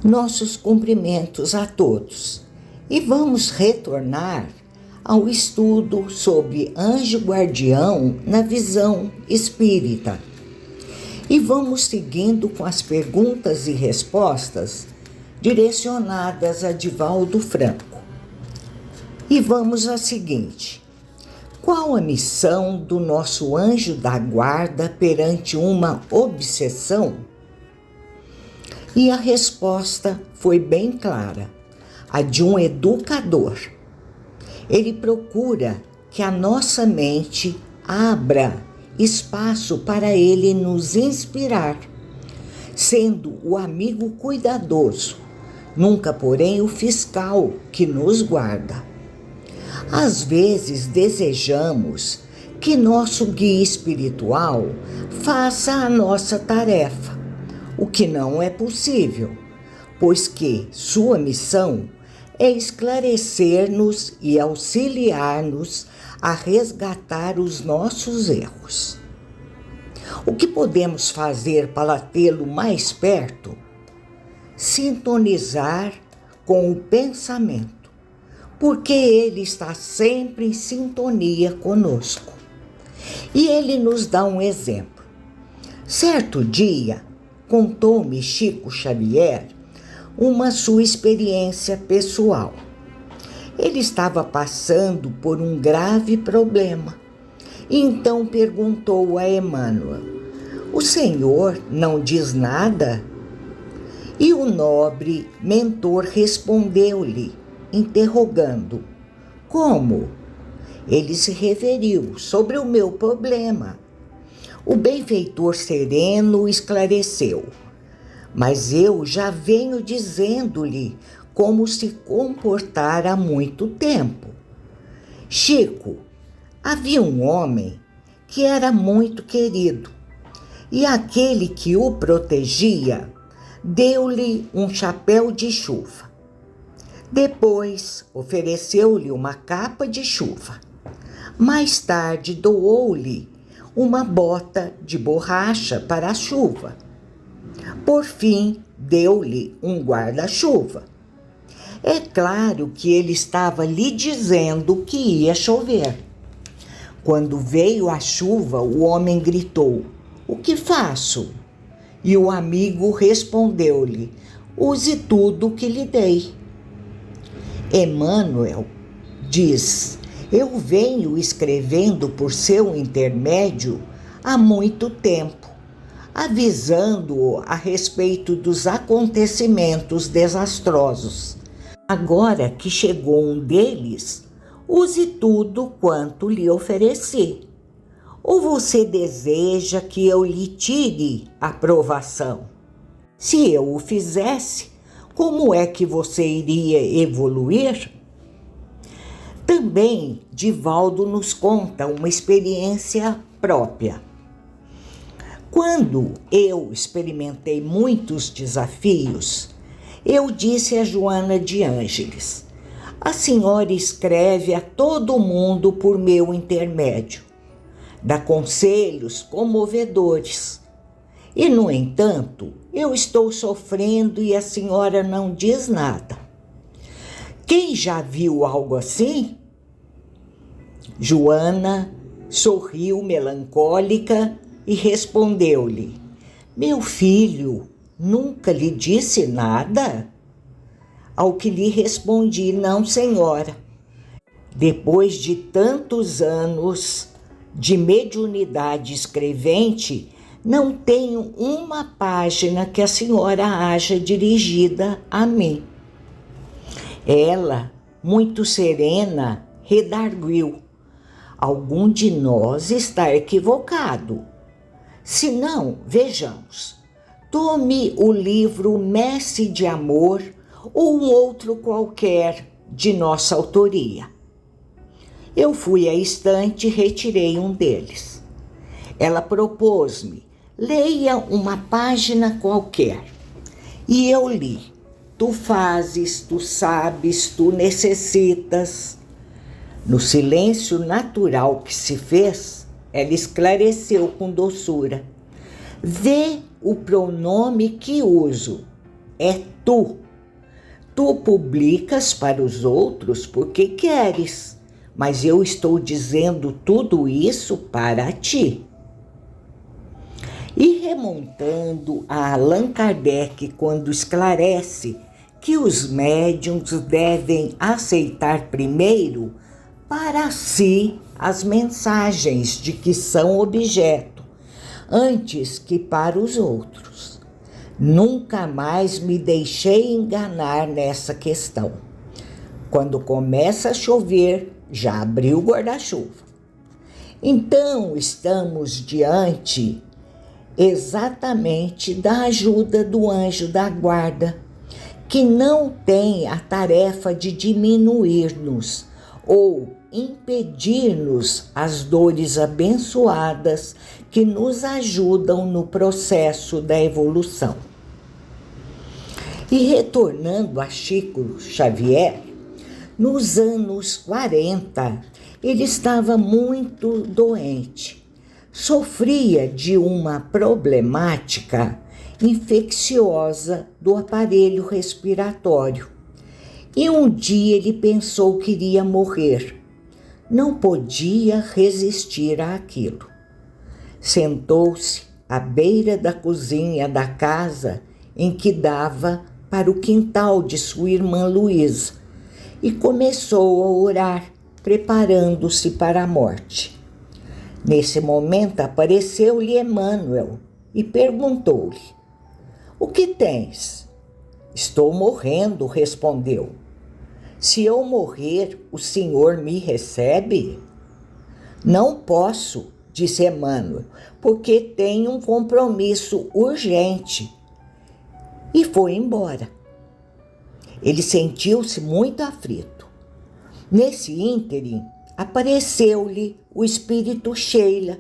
Nossos cumprimentos a todos e vamos retornar ao estudo sobre anjo guardião na visão espírita. E vamos seguindo com as perguntas e respostas direcionadas a Divaldo Franco. E vamos à seguinte: qual a missão do nosso anjo da guarda perante uma obsessão? E a resposta foi bem clara, a de um educador. Ele procura que a nossa mente abra espaço para ele nos inspirar, sendo o amigo cuidadoso, nunca porém o fiscal que nos guarda. Às vezes desejamos que nosso guia espiritual faça a nossa tarefa, o que não é possível, pois que sua missão é esclarecer-nos e auxiliar-nos a resgatar os nossos erros. O que podemos fazer para tê-lo mais perto? Sintonizar com o pensamento, porque ele está sempre em sintonia conosco. E ele nos dá um exemplo. Certo dia, contou-me Chico Xavier uma sua experiência pessoal. Ele estava passando por um grave problema. E então perguntou a Emmanuel: "O senhor não diz nada?" E o nobre mentor respondeu-lhe, interrogando: "Como?" Ele se referiu sobre o meu problema. O benfeitor sereno esclareceu: "Mas eu já venho dizendo-lhe como se comportar há muito tempo. Chico, havia um homem que era muito querido, e aquele que o protegia deu-lhe um chapéu de chuva. Depois ofereceu-lhe uma capa de chuva. Mais tarde doou-lhe uma bota de borracha para a chuva. Por fim, deu-lhe um guarda-chuva. É claro que ele estava lhe dizendo que ia chover. Quando veio a chuva, o homem gritou: 'O que faço?' E o amigo respondeu-lhe: 'Use tudo o que lhe dei.'" Emmanuel diz: "Eu venho escrevendo por seu intermédio há muito tempo, avisando-o a respeito dos acontecimentos desastrosos. Agora que chegou um deles, use tudo quanto lhe ofereci. Ou você deseja que eu lhe tire a provação? Se eu o fizesse, como é que você iria evoluir?" Também Divaldo nos conta uma experiência própria. Quando eu experimentei muitos desafios, eu disse a Joana de Ângeles: "A senhora escreve a todo mundo por meu intermédio, dá conselhos comovedores. E, no entanto, eu estou sofrendo e a senhora não diz nada. Quem já viu algo assim?" Joana sorriu melancólica e respondeu-lhe: "Meu filho, nunca lhe disse nada?" Ao que lhe respondi: "Não, senhora. Depois de tantos anos de mediunidade escrevente, não tenho uma página que a senhora haja dirigida a mim." Ela, muito serena, redarguiu: "Algum de nós está equivocado. Se não, vejamos. Tome o livro Messe de Amor ou um outro qualquer de nossa autoria." Eu fui à estante e retirei um deles. Ela propôs-me: "Leia uma página qualquer." E eu li: "Tu fazes, tu sabes, tu necessitas." No silêncio natural que se fez, ela esclareceu com doçura: "Vê o pronome que uso. é tu. Tu publicas para os outros porque queres, mas eu estou dizendo tudo isso para ti. E remontando a Allan Kardec, quando esclarece que os médiuns devem aceitar primeiro para si as mensagens de que são objeto, antes que para os outros. Nunca mais me deixei enganar nessa questão. Quando começa a chover, já abri o guarda-chuva. Então, estamos diante exatamente da ajuda do anjo da guarda, que não tem a tarefa de diminuir-nos ou impedir-nos as dores abençoadas que nos ajudam no processo da evolução. E retornando a Chico Xavier, nos anos 40, ele estava muito doente. Sofria de uma problemática infecciosa do aparelho respiratório. E um dia ele pensou que iria morrer. Não podia resistir àquilo. Sentou-se à beira da cozinha da casa em que dava para o quintal de sua irmã Luísa e começou a orar, preparando-se para a morte. Nesse momento apareceu-lhe Emmanuel e perguntou-lhe: "O que tens?" "Estou morrendo", respondeu. "Se eu morrer, o senhor me recebe?" "Não posso", disse Emmanuel, "porque tenho um compromisso urgente." E foi embora. Ele sentiu-se muito aflito. Nesse ínterim, apareceu-lhe o espírito Sheila,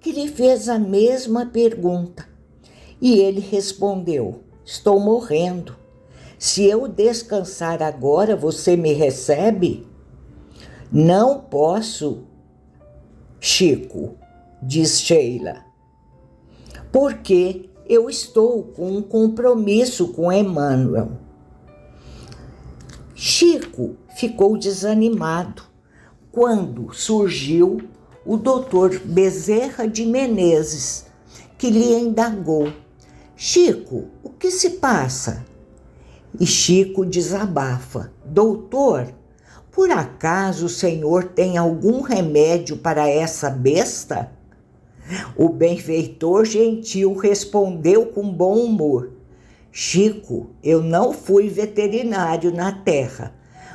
que lhe fez a mesma pergunta. E ele respondeu: "Estou morrendo. Se eu descansar agora, você me recebe?" "Não posso, Chico", diz Sheila, "porque eu estou com um compromisso com Emmanuel." Chico ficou desanimado quando surgiu o doutor Bezerra de Menezes, que lhe indagou: "Chico, o que se passa?" E Chico desabafa: "Doutor, por acaso o senhor tem algum remédio para essa besta?" O benfeitor gentil respondeu com bom humor: "Chico, eu não fui veterinário na terra,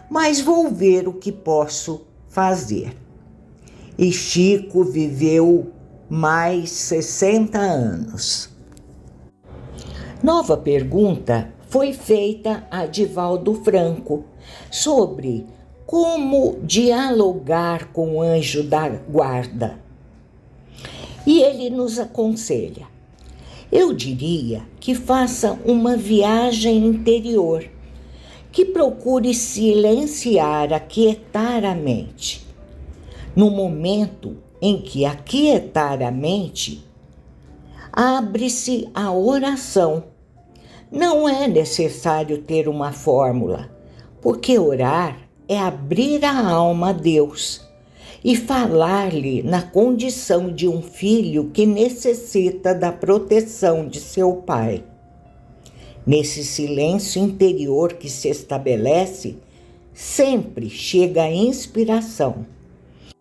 mas vou ver o que posso fazer." E Chico viveu mais 60 anos. Nova pergunta foi feita a Divaldo Franco sobre como dialogar com o anjo da guarda. E ele nos aconselha: "Eu diria que faça uma viagem interior, que procure silenciar, aquietar a mente. No momento em que aquietar a mente, abre-se a oração. Não é necessário ter uma fórmula, porque orar é abrir a alma a Deus e falar-lhe na condição de um filho que necessita da proteção de seu pai. Nesse silêncio interior que se estabelece, sempre chega a inspiração.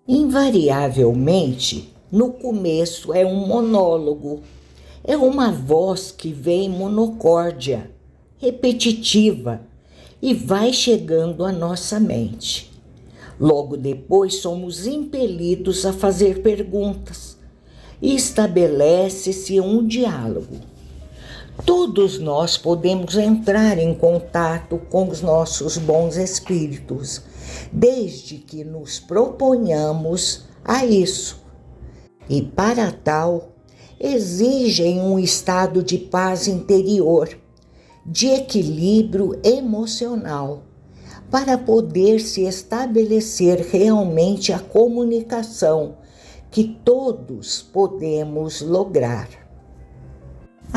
Invariavelmente, no começo é um monólogo, é uma voz que vem monocórdia, repetitiva, e vai chegando à nossa mente. Logo depois somos impelidos a fazer perguntas e estabelece-se um diálogo. Todos nós podemos entrar em contato com os nossos bons espíritos, desde que nos proponhamos a isso. E para tal, exigem um estado de paz interior, de equilíbrio emocional, para poder se estabelecer realmente a comunicação que todos podemos lograr.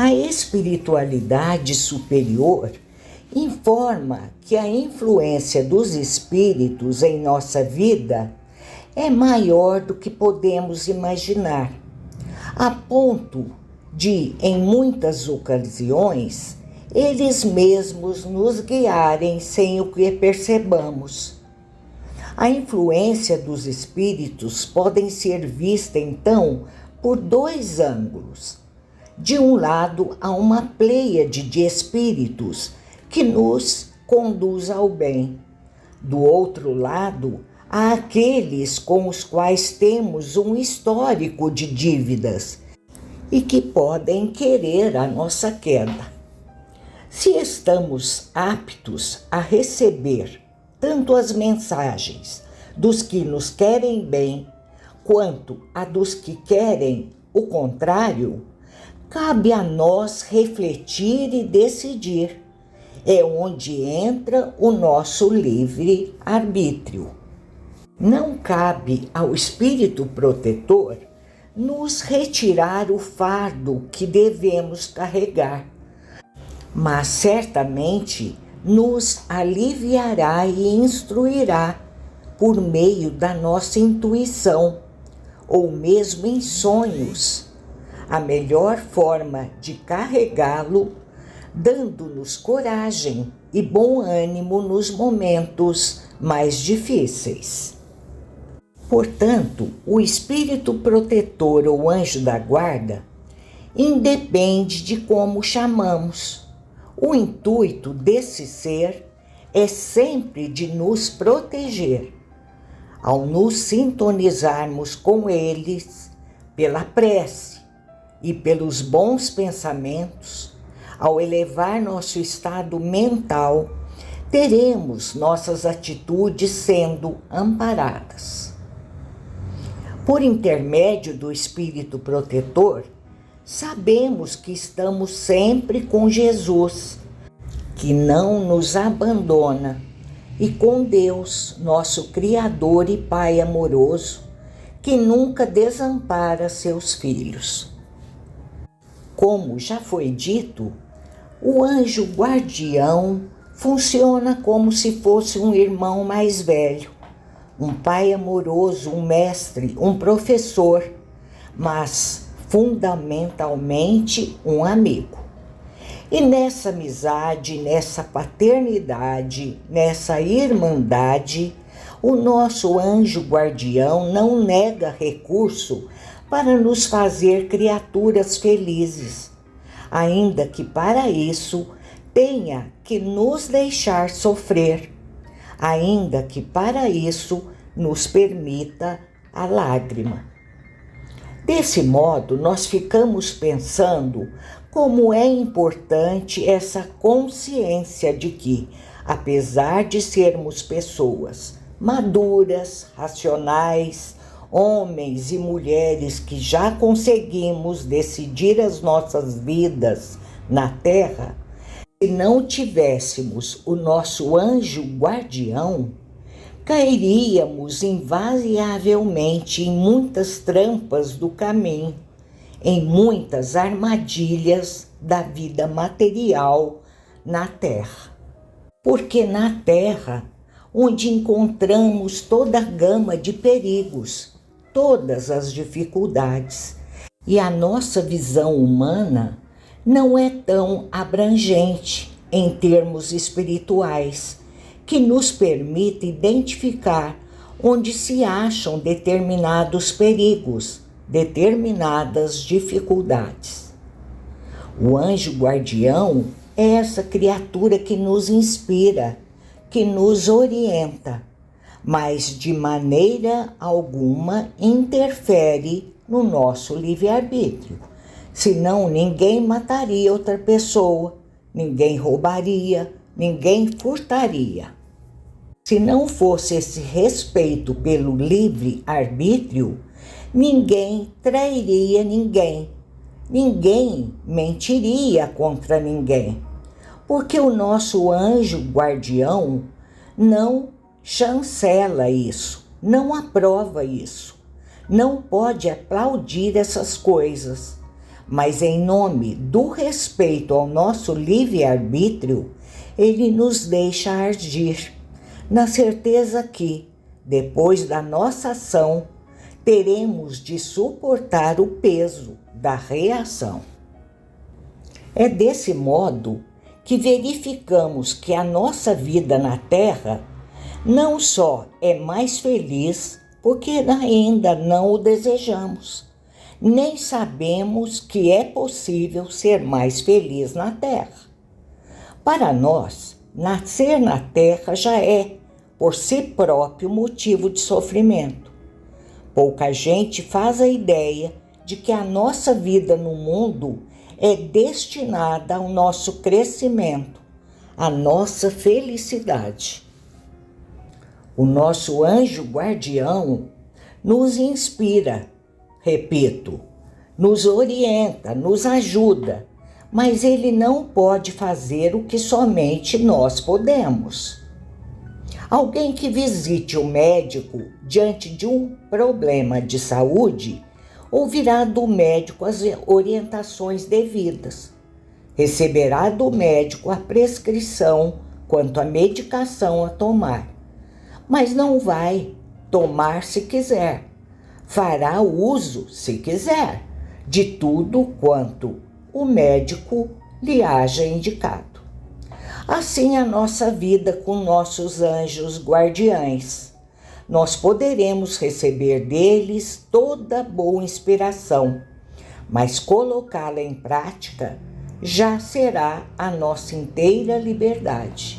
A espiritualidade superior informa que a influência dos espíritos em nossa vida é maior do que podemos imaginar, a ponto de, em muitas ocasiões, eles mesmos nos guiarem sem o que percebamos. A influência dos espíritos pode ser vista, então, por dois ângulos. De um lado, há uma pleiade de espíritos que nos conduz ao bem. Do outro lado, há aqueles com os quais temos um histórico de dívidas e que podem querer a nossa queda. Se estamos aptos a receber tanto as mensagens dos que nos querem bem, quanto a dos que querem o contrário, cabe a nós refletir e decidir. É onde entra o nosso livre-arbítrio. Não cabe ao espírito protetor nos retirar o fardo que devemos carregar, mas certamente nos aliviará e instruirá por meio da nossa intuição, ou mesmo em sonhos, a melhor forma de carregá-lo, dando-nos coragem e bom ânimo nos momentos mais difíceis. Portanto, o espírito protetor ou anjo da guarda independe de como chamamos. O intuito desse ser é sempre de nos proteger. Ao nos sintonizarmos com eles pela prece e pelos bons pensamentos, ao elevar nosso estado mental, teremos nossas atitudes sendo amparadas. Por intermédio do espírito protetor, sabemos que estamos sempre com Jesus, que não nos abandona, e com Deus, nosso Criador e Pai amoroso, que nunca desampara seus filhos. Como já foi dito, o anjo guardião funciona como se fosse um irmão mais velho, um pai amoroso, um mestre, um professor, mas fundamentalmente um amigo. E nessa amizade, nessa paternidade, nessa irmandade, o nosso anjo guardião não nega recurso para nos fazer criaturas felizes, ainda que para isso tenha que nos deixar sofrer, ainda que para isso nos permita a lágrima. Desse modo, nós ficamos pensando como é importante essa consciência de que, apesar de sermos pessoas maduras, racionais, homens e mulheres que já conseguimos decidir as nossas vidas na Terra, se não tivéssemos o nosso anjo guardião, cairíamos invariavelmente em muitas trampas do caminho, em muitas armadilhas da vida material na Terra. Porque na Terra, onde encontramos toda a gama de perigos, todas as dificuldades, e a nossa visão humana não é tão abrangente em termos espirituais, que nos permite identificar onde se acham determinados perigos, determinadas dificuldades. O anjo guardião é essa criatura que nos inspira, que nos orienta, mas de maneira alguma interfere no nosso livre-arbítrio. Senão ninguém mataria outra pessoa, ninguém roubaria, ninguém furtaria. Se não fosse esse respeito pelo livre-arbítrio, ninguém trairia ninguém, ninguém mentiria contra ninguém, porque o nosso anjo guardião não chancela isso, não aprova isso, não pode aplaudir essas coisas, mas em nome do respeito ao nosso livre-arbítrio, ele nos deixa agir, na certeza que, depois da nossa ação, teremos de suportar o peso da reação. É desse modo que verificamos que a nossa vida na Terra não só é mais feliz porque ainda não o desejamos, nem sabemos que é possível ser mais feliz na Terra. Para nós, nascer na Terra já é, por si próprio, motivo de sofrimento. Pouca gente faz a ideia de que a nossa vida no mundo é destinada ao nosso crescimento, à nossa felicidade. O nosso anjo guardião nos inspira, repito, nos orienta, nos ajuda, mas ele não pode fazer o que somente nós podemos. Alguém que visite o médico diante de um problema de saúde ouvirá do médico as orientações devidas. Receberá do médico a prescrição quanto à medicação a tomar, mas não vai tomar se quiser. Fará uso, se quiser, de tudo quanto o médico lhe haja indicado. Assim a nossa vida com nossos anjos guardiães. Nós poderemos receber deles toda boa inspiração, mas colocá-la em prática já será a nossa inteira liberdade.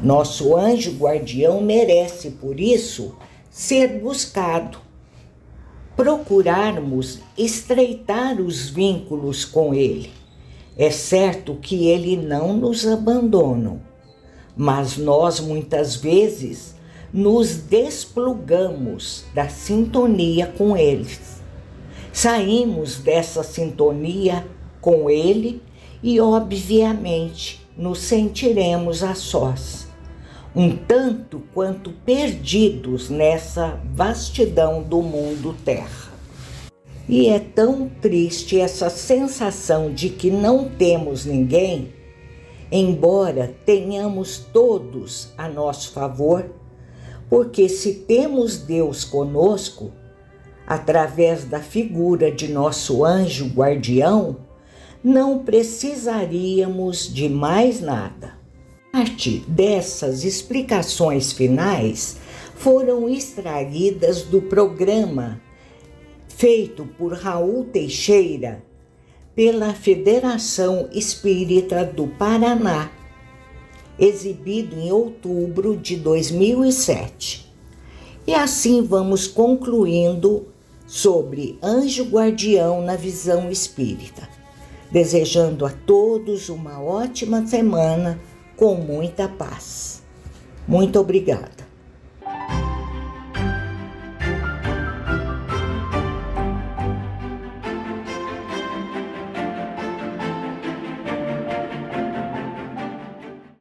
Nosso anjo guardião merece, por isso, ser buscado. Procurarmos estreitar os vínculos com ele. É certo que ele não nos abandona, mas nós muitas vezes nos desplugamos da sintonia com eles. Saímos dessa sintonia com ele e, obviamente, nos sentiremos a sós, um tanto quanto perdidos nessa vastidão do mundo terra. E é tão triste essa sensação de que não temos ninguém, embora tenhamos todos a nosso favor, porque se temos Deus conosco, através da figura de nosso anjo guardião, não precisaríamos de mais nada. Parte dessas explicações finais foram extraídas do programa feito por Raul Teixeira pela Federação Espírita do Paraná, exibido em outubro de 2007. E assim vamos concluindo sobre anjo guardião na visão espírita, desejando a todos uma ótima semana com muita paz. Muito obrigada.